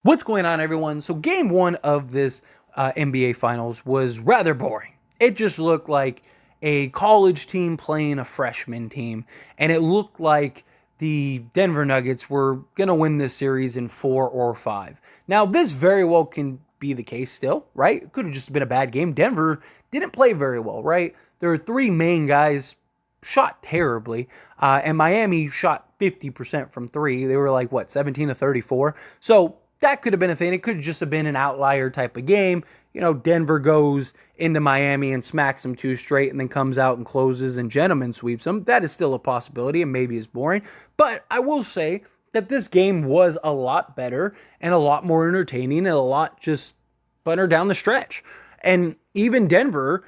What's going on, everyone? So game one of this NBA Finals was rather boring. It just looked like a college team playing a freshman team, and it looked like the Denver Nuggets were going to win this series in 4 or 5. Now, this very well can be the case still, right? It could have just been a bad game. Denver didn't play very well, right? There are three main guys shot terribly, and Miami shot 50% from three. They were like, 17 to 34? So that could have been a thing. It could just have been an outlier type of game. You know, Denver goes into Miami and smacks them two straight and then comes out and closes and gentleman sweeps them. That is still a possibility and maybe is boring. But I will say that this game was a lot better and a lot more entertaining and a lot just funner down the stretch. And even Denver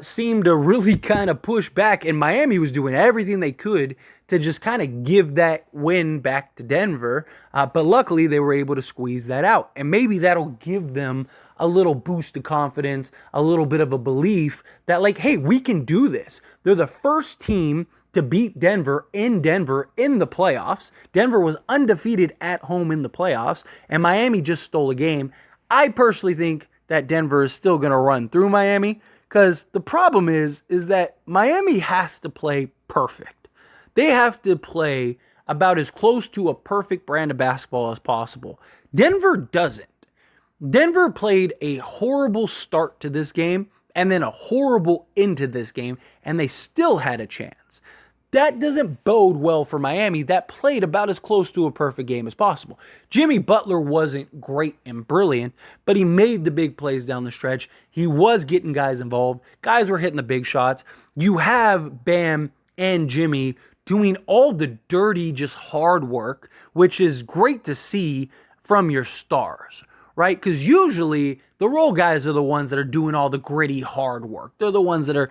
seemed to really kind of push back, and Miami was doing everything they could to just kind of give that win back to Denver. But luckily, they were able to squeeze that out. And maybe that'll give them a little boost of confidence, a little bit of a belief that, like, hey, we can do this. They're the first team to beat Denver in the playoffs. Denver was undefeated at home in the playoffs, and Miami just stole a game. I personally think that Denver is still going to run through Miami, because the problem is that Miami has to play perfect. They have to play about as close to a perfect brand of basketball as possible. Denver doesn't. Denver played a horrible start to this game and then a horrible end to this game, and they still had a chance. That doesn't bode well for Miami that played about as close to a perfect game as possible. Jimmy Butler wasn't great and brilliant, but he made the big plays down the stretch. He was getting guys involved. Guys were hitting the big shots. You have Bam and Jimmy doing all the dirty, just hard work, which is great to see from your stars, right? Because usually the role guys are the ones that are doing all the gritty, hard work. They're the ones that are,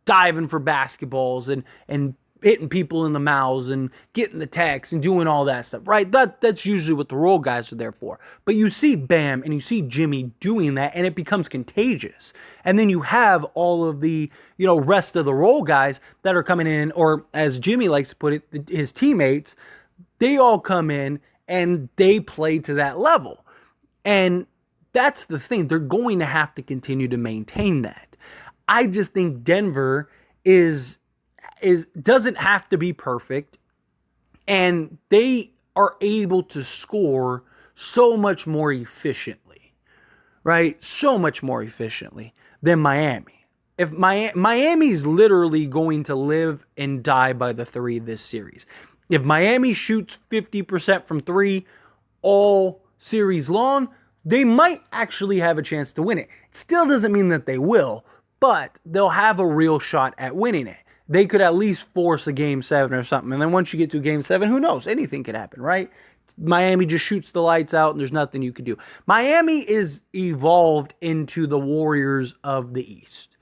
diving for basketballs and hitting people in the mouths and getting the techs and doing all that stuff, right? That's usually what the role guys are there for. But you see Bam and you see Jimmy doing that, and it becomes contagious. And then you have all of the, rest of the role guys that are coming in, or as Jimmy likes to put it, his teammates, they all come in and they play to that level. And that's the thing. They're going to have to continue to maintain that. I just think Denver doesn't have to be perfect, and they are able to score so much more efficiently, right? So much more efficiently than Miami. If Miami's literally going to live and die by the three this series. If Miami shoots 50% from three all series long, they might actually have a chance to win it. It still doesn't mean that they will, but they'll have a real shot at winning it. They could at least force a game 7 or something. And then once you get to game 7, who knows? Anything could happen, right? Miami just shoots the lights out and there's nothing you can do. Miami is evolved into the Warriors of the East.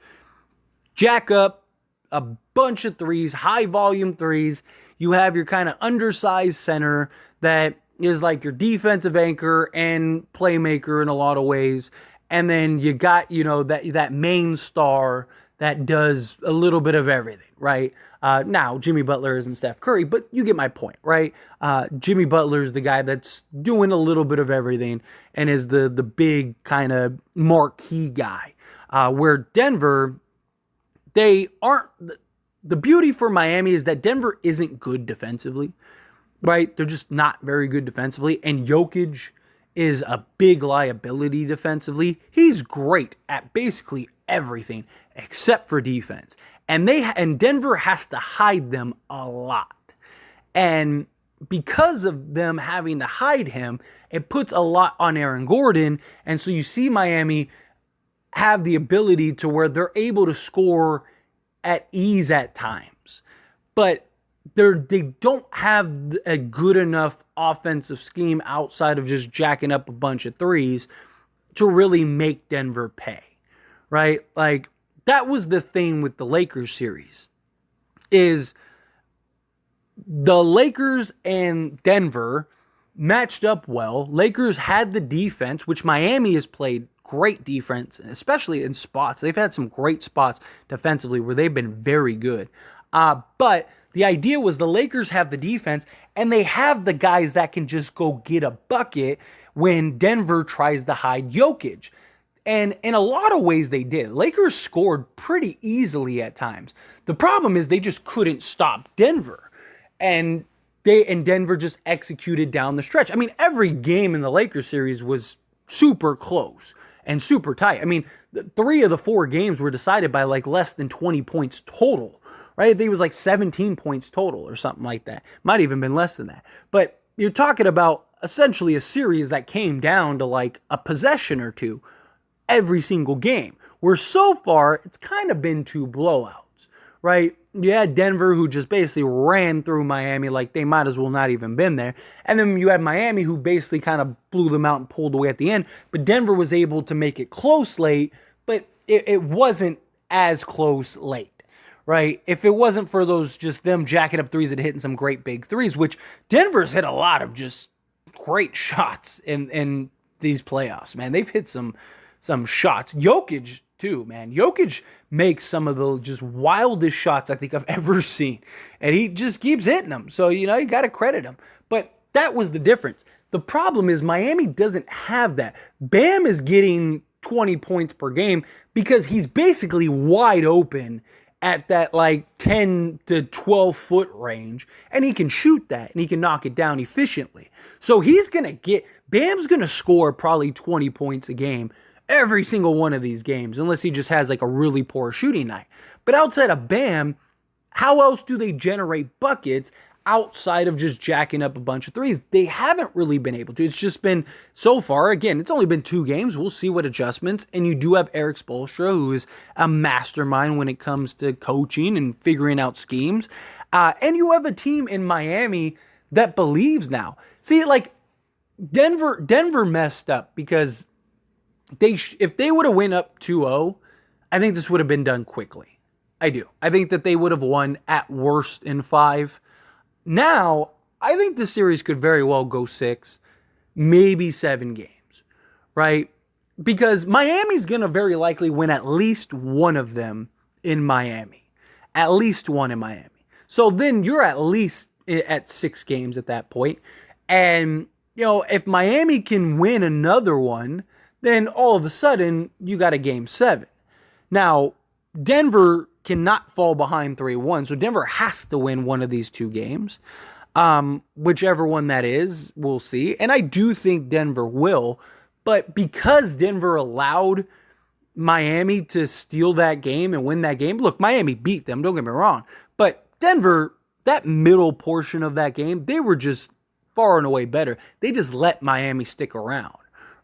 Jack up a bunch of threes, high volume threes. You have your kind of undersized center that is like your defensive anchor and playmaker in a lot of ways. And then you got, that main star that does a little bit of everything, right? Now, Jimmy Butler isn't Steph Curry, but you get my point, right? Jimmy Butler is the guy that's doing a little bit of everything and is the big kind of marquee guy. Where Denver, they aren't. The beauty for Miami is that Denver isn't good defensively, right? They're just not very good defensively. And Jokic is a big liability defensively. He's great at basically everything except for defense. And Denver has to hide them a lot. And because of them having to hide him, it puts a lot on Aaron Gordon. And so you see Miami have the ability to where they're able to score at ease at times. But they don't have a good enough offensive scheme outside of just jacking up a bunch of threes to really make Denver pay, right? Like, that was the thing with the Lakers series, is the Lakers and Denver matched up well. Lakers had the defense, which Miami has played great defense, especially in spots. They've had some great spots defensively where they've been very good. But the idea was the Lakers have the defense and they have the guys that can just go get a bucket, when Denver tries to hide Jokic. And in a lot of ways they did. Lakers scored pretty easily at times. The problem is they just couldn't stop Denver. And Denver just executed down the stretch. I mean, every game in the Lakers series was super close and super tight. I mean, 3 of the 4 games were decided by like less than 20 points total, right? I think it was like 17 points total or something like that. Might even been less than that. But you're talking about essentially a series that came down to like a possession or two every single game, where so far it's kind of been 2 blowouts, right? You had Denver, who just basically ran through Miami like they might as well not even been there. And then you had Miami, who basically kind of blew them out and pulled away at the end. But Denver was able to make it close late, but it wasn't as close late, right? If it wasn't for those just them jacking up threes and hitting some great big threes, which Denver's hit a lot of just great shots in these playoffs, man. They've hit some shots. Jokic, too, man. Jokic makes some of the just wildest shots I think I've ever seen. And he just keeps hitting them. So, you got to credit him. But that was the difference. The problem is Miami doesn't have that. Bam is getting 20 points per game because he's basically wide open at that like 10 to 12 foot range. And he can shoot that and he can knock it down efficiently. So Bam's going to score probably 20 points a game every single one of these games, unless he just has like a really poor shooting night. But outside of Bam, how else do they generate buckets outside of just jacking up a bunch of threes? They haven't really been able to. It's just been, so far, again, it's only been 2 games. We'll see what adjustments. And you do have Eric Spoelstra, who is a mastermind when it comes to coaching and figuring out schemes. And you have a team in Miami that believes now. See, like, Denver messed up because if they would have went up 2-0, I think this would have been done quickly. I do. I think that they would have won at worst in 5. Now, I think the series could very well go 6, maybe 7 games, right? Because Miami's going to very likely win at least one of them in Miami. At least one in Miami. So then you're at least at 6 games at that point. And, if Miami can win another one, then all of a sudden, you got a game 7. Now, Denver cannot fall behind 3-1, so Denver has to win one of these 2 games. Whichever one that is, we'll see. And I do think Denver will, but because Denver allowed Miami to steal that game and win that game, look, Miami beat them, don't get me wrong, but Denver, that middle portion of that game, they were just far and away better. They just let Miami stick around.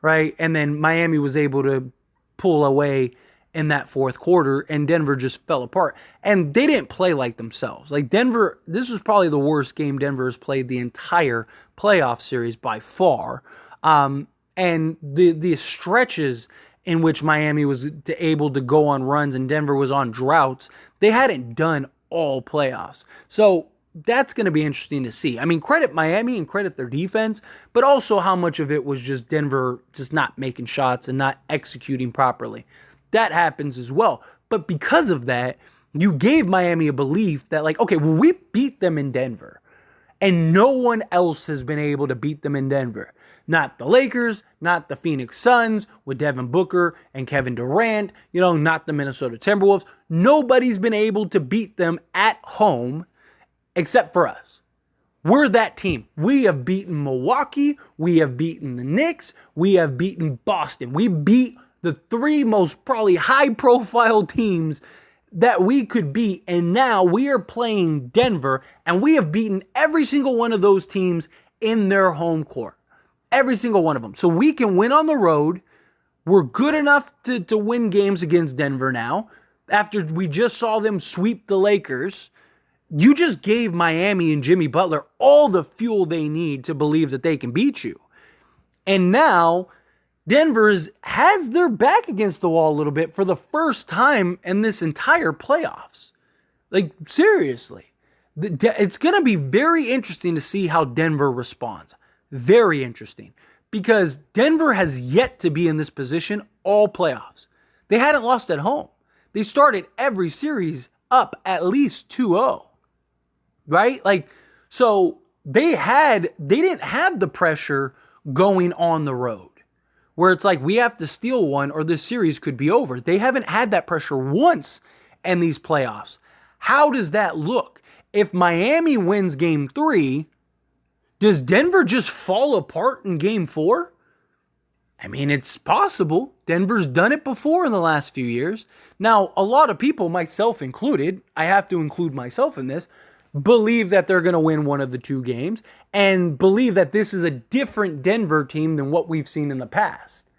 Right? And then Miami was able to pull away in that 4th quarter, and Denver just fell apart. And they didn't play like themselves. Like Denver, this was probably the worst game Denver has played the entire playoff series by far. And the stretches in which Miami was able to go on runs and Denver was on droughts, they hadn't done all playoffs. So that's going to be interesting to see. I mean, credit Miami and credit their defense, but also how much of it was just Denver just not making shots and not executing properly. That happens as well. But because of that, you gave Miami a belief that like, okay, well, we beat them in Denver and no one else has been able to beat them in Denver. Not the Lakers, not the Phoenix Suns with Devin Booker and Kevin Durant, not the Minnesota Timberwolves. Nobody's been able to beat them at home except for us. We're that team. We have beaten Milwaukee. We have beaten the Knicks. We have beaten Boston. We beat the 3 most probably high-profile teams that we could beat. And now we are playing Denver, and we have beaten every single one of those teams in their home court. Every single one of them. So we can win on the road. We're good enough to win games against Denver now. After we just saw them sweep the Lakers, you just gave Miami and Jimmy Butler all the fuel they need to believe that they can beat you. And now Denver has their back against the wall a little bit for the first time in this entire playoffs. Like, seriously. It's going to be very interesting to see how Denver responds. Very interesting. Because Denver has yet to be in this position all playoffs. They hadn't lost at home. They started every series up at least 2-0. Right? Like, so they didn't have the pressure going on the road, where it's like we have to steal one or this series could be over. They haven't had that pressure once in these playoffs. How does that look? If Miami wins game 3, does Denver just fall apart in game 4? I mean, it's possible. Denver's done it before in the last few years. Now, a lot of people, myself included, I have to include myself in this, believe that they're going to win one of the 2 games and believe that this is a different Denver team than what we've seen in the past.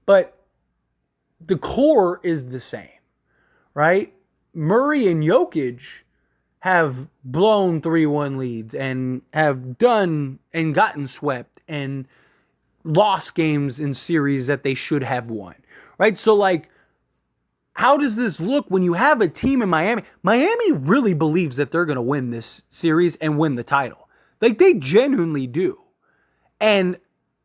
But the core is the same, right? Murray and Jokic have blown 3-1 leads and have done and gotten swept and lost games in series that they should have won, right? So, like, how does this look when you have a team in Miami? Miami really believes that they're going to win this series and win the title. Like, they genuinely do. And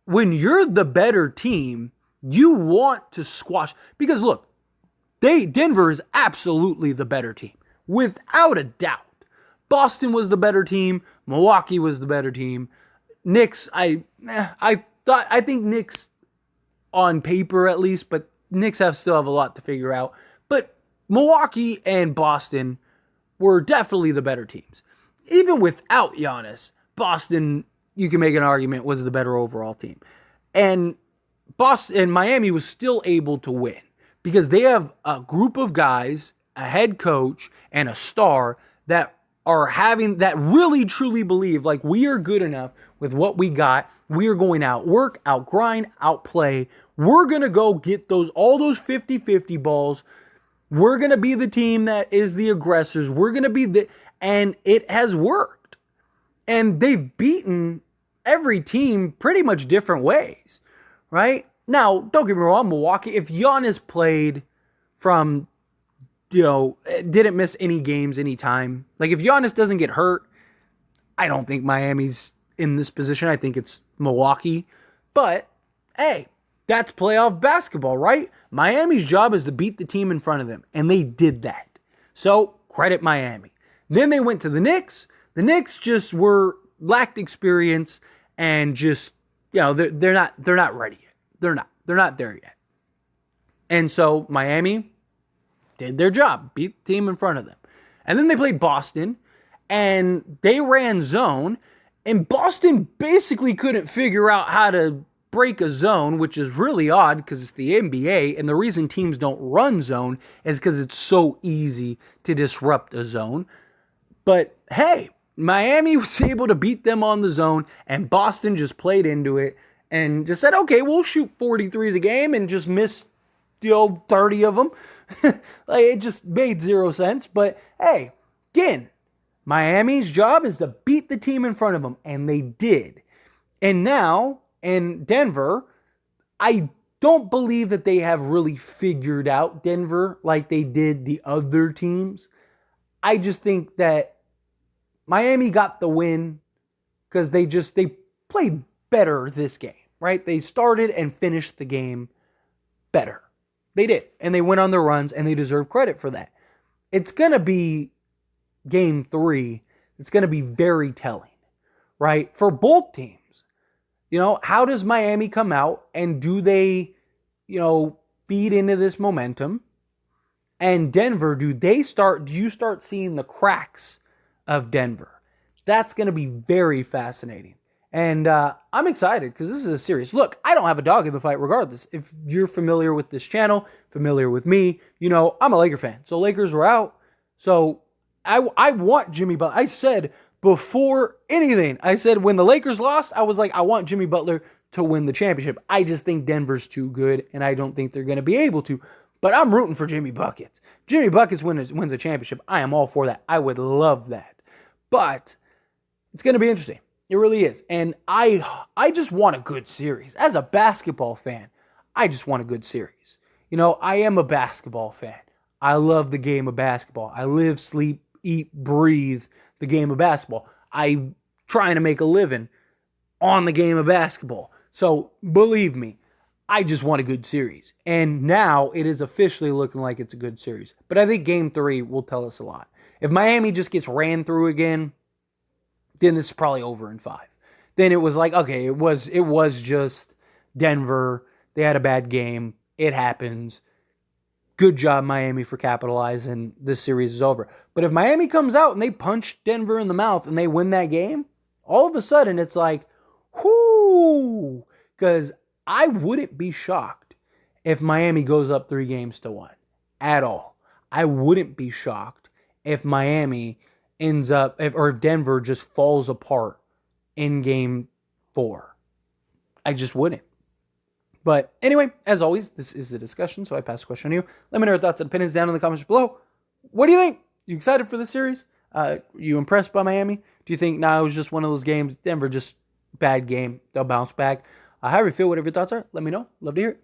when you're the better team, you want to squash. Because, look, Denver is absolutely the better team, without a doubt. Boston was the better team. Milwaukee was the better team. Knicks, I think Knicks on paper at least, but Knicks still have a lot to figure out. But Milwaukee and Boston were definitely the better teams. Even without Giannis, Boston, you can make an argument, was the better overall team. And Miami was still able to win because they have a group of guys, a head coach, and a star that really truly believe like we are good enough with what we got. We are going to outwork, outgrind, outplay. We're going to go get all those 50-50 balls. We're going to be the team that is the aggressors. We're going to be and it has worked. And they've beaten every team pretty much different ways, right? Now, don't get me wrong, Milwaukee, if Giannis played from, didn't miss any games anytime. Like, if Giannis doesn't get hurt, I don't think Miami's in this position. I think it's Milwaukee. But, hey, that's playoff basketball, right? Miami's job is to beat the team in front of them, and they did that. So, credit Miami. Then they went to the Knicks. The Knicks just lacked experience and just, they're not ready yet. They're not there yet. And so, Miami did their job, beat the team in front of them. And then they played Boston, and they ran zone, and Boston basically couldn't figure out how to break a zone, which is really odd because it's the NBA, and the reason teams don't run zone is because it's so easy to disrupt a zone. But hey, Miami was able to beat them on the zone, and Boston just played into it and just said, okay, we'll shoot 43s a game and just miss 30 of them. Like, it just made zero sense. But hey, again, Miami's job is to beat the team in front of them, and they did. And now, in Denver, I don't believe that they have really figured out Denver like they did the other teams. I just think that Miami got the win because they played better this game, right? They started and finished the game better. They did. And they went on their runs, and they deserve credit for that. It's going to be game 3. It's going to be very telling, right? For both teams. How does Miami come out, and do they, feed into this momentum? And Denver, do you start seeing the cracks of Denver? That's going to be very fascinating. And I'm excited because this is a series. Look, I don't have a dog in the fight regardless. If you're familiar with this channel, familiar with me, I'm a Laker fan. So Lakers were out. So I want Jimmy Butler. I said before anything, when the Lakers lost, I was like, I want Jimmy Butler to win the championship. I just think Denver's too good, and I don't think they're going to be able to. But I'm rooting for Jimmy Buckets. Jimmy Buckets wins a championship. I am all for that. I would love that. But it's going to be interesting. It really is. And I just want a good series. As a basketball fan, I just want a good series. I am a basketball fan. I love the game of basketball. I live, sleep, eat, breathe the game of basketball. I'm trying to make a living on the game of basketball. So believe me, I just want a good series. And now it is officially looking like it's a good series. But I think game 3 will tell us a lot. If Miami just gets ran through again, then this is probably over in 5. then it was like, okay, it was just Denver. They had a bad game. It happens. Good job, Miami, for capitalizing. This series is over. But if Miami comes out and they punch Denver in the mouth and they win that game, all of a sudden it's like, whoo, because I wouldn't be shocked if Miami goes up 3-1 at all. I wouldn't be shocked if Miami ends up, or if Denver just falls apart in game 4. I just wouldn't. But anyway, as always, this is a discussion, so I pass the question on you. Let me know your thoughts and opinions down in the comments below. What do you think? You excited for the series? You impressed by Miami? Do you think now it was just one of those games? Denver just bad game. They'll bounce back. However you feel, whatever your thoughts are, let me know. Love to hear it.